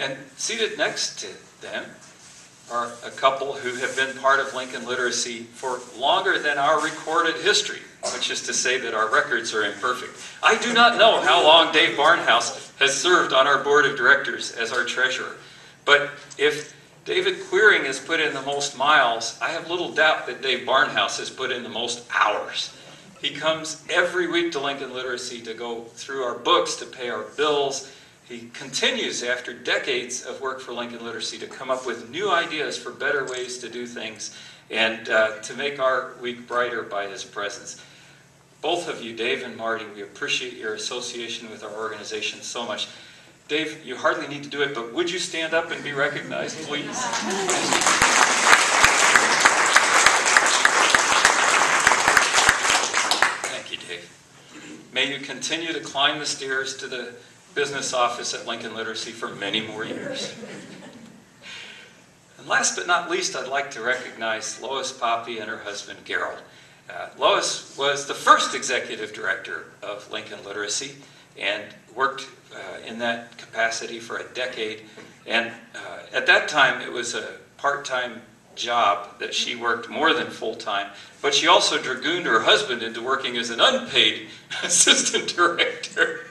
And seated next to them are a couple who have been part of Lincoln Literacy for longer than our recorded history, which is to say that our records are imperfect. I do not know how long Dave Barnhouse has served on our board of directors as our treasurer, but if David Queering has put in the most miles, I have little doubt that Dave Barnhouse has put in the most hours. He comes every week to Lincoln Literacy to go through our books, to pay our bills. He continues, after decades of work for Lincoln Literacy, to come up with new ideas for better ways to do things and to make our week brighter by his presence. Both of you, Dave and Marty, we appreciate your association with our organization so much. Dave, you hardly need to do it, but would you stand up and be recognized, please? Thank you, Dave. May you continue to climb the stairs to the business office at Lincoln Literacy for many more years. And last but not least, I'd like to recognize Lois Poppy and her husband, Gerald. Lois was the first executive director of Lincoln Literacy and worked in that capacity for a decade. And at that time, it was a part-time job that she worked more than full-time, but she also dragooned her husband into working as an unpaid assistant director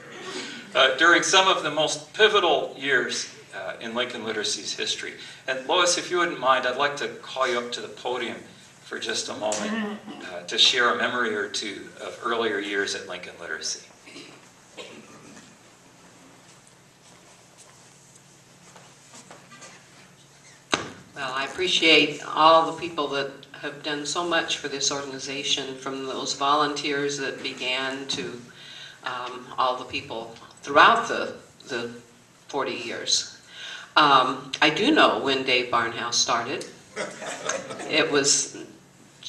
during some of the most pivotal years in Lincoln Literacy's history. And Lois, if you wouldn't mind, I'd like to call you up to the podium for just a moment to share a memory or two of earlier years at Lincoln Literacy. Well, I appreciate all the people that have done so much for this organization, from those volunteers that began to all the people throughout the 40 years. I do know when Dave Barnhouse started. It was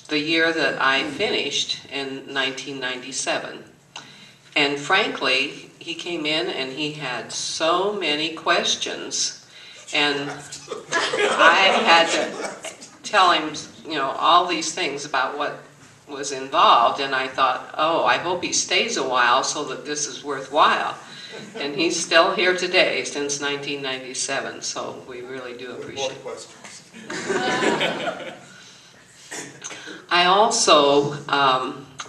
the year that I finished in 1997. And frankly, he came in and he had so many questions. And I had to tell him, you know, all these things about what was involved. And I thought, oh, I hope he stays a while so that this is worthwhile. And he's still here today since 1997. So we really do appreciate it. More questions. I also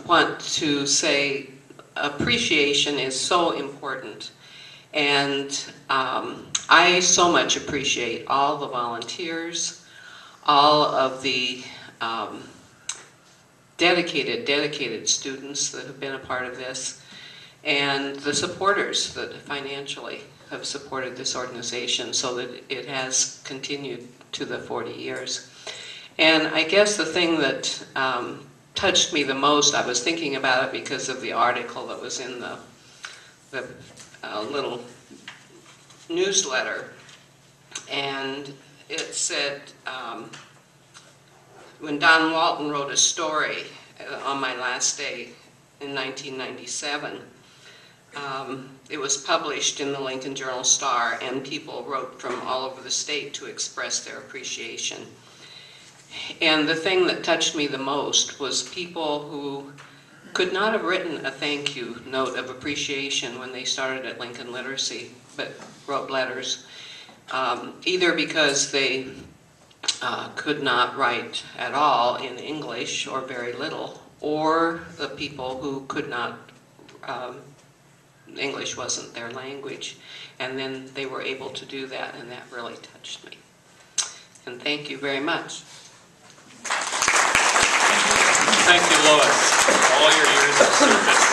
want to say appreciation is so important. And I so much appreciate all the volunteers, all of the dedicated students that have been a part of this, and the supporters that financially have supported this organization so that it has continued to the 40 years. And I guess the thing that touched me the most, I was thinking about it because of the article that was in the little newsletter, and it said, when Don Walton wrote a story on my last day in 1997, it was published in the Lincoln Journal-Star, and people wrote from all over the state to express their appreciation. And the thing that touched me the most was people who could not have written a thank you note of appreciation when they started at Lincoln Literacy, but wrote letters, either because they could not write at all in English or very little, or the people who could not, English wasn't their language, and then they were able to do that, and that really touched me. And thank you very much. Thank you, Lois, for all your years of service.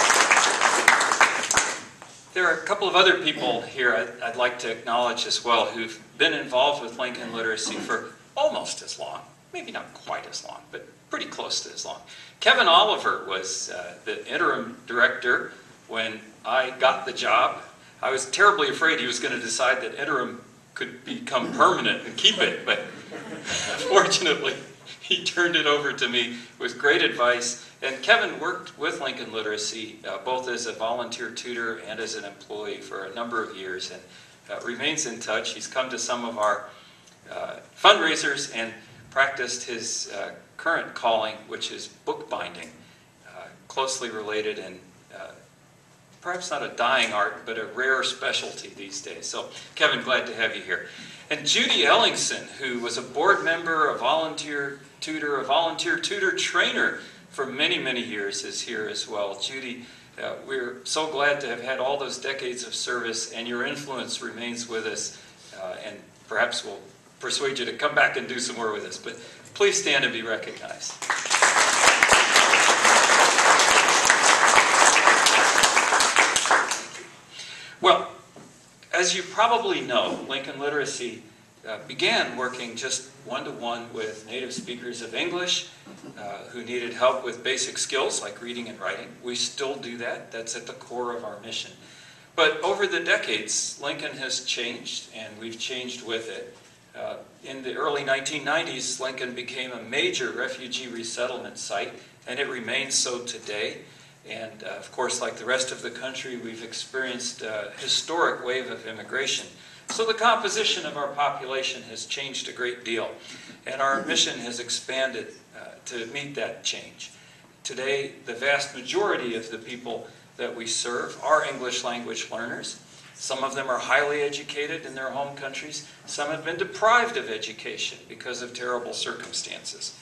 There are a couple of other people here I'd like to acknowledge as well who've been involved with Lincoln Literacy for almost as long, maybe not quite as long, but pretty close to as long. Kevin Oliver was the interim director when I got the job. I was terribly afraid he was going to decide that interim could become permanent and keep it, but fortunately he turned it over to me with great advice. And Kevin worked with Lincoln Literacy both as a volunteer tutor and as an employee for a number of years, and remains in touch. He's come to some of our fundraisers and practiced his current calling, which is bookbinding, closely related and perhaps not a dying art, but a rare specialty these days. So, Kevin, glad to have you here. And Judy Ellingson, who was a board member, a volunteer tutor trainer for many, many years, is here as well. Judy, we're so glad to have had all those decades of service, and your influence remains with us, and perhaps we'll persuade you to come back and do some more with us. But please stand and be recognized. Well, as you probably know, Lincoln Literacy began working just one-to-one with native speakers of English who needed help with basic skills like reading and writing. We still do that. That's at the core of our mission. But over the decades, Lincoln has changed, and we've changed with it. In the early 1990s, Lincoln became a major refugee resettlement site, and it remains so today. And of course, like the rest of the country, we've experienced a historic wave of immigration. So the composition of our population has changed a great deal, and our mission has expanded to meet that change. Today, the vast majority of the people that we serve are English language learners. Some of them are highly educated in their home countries. Some have been deprived of education because of terrible circumstances.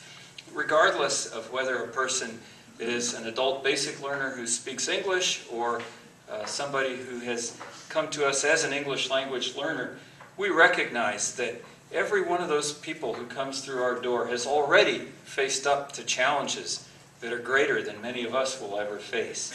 Regardless of whether a person is an adult basic learner who speaks English or somebody who has come to us as an English language learner, we recognize that every one of those people who comes through our door has already faced up to challenges that are greater than many of us will ever face.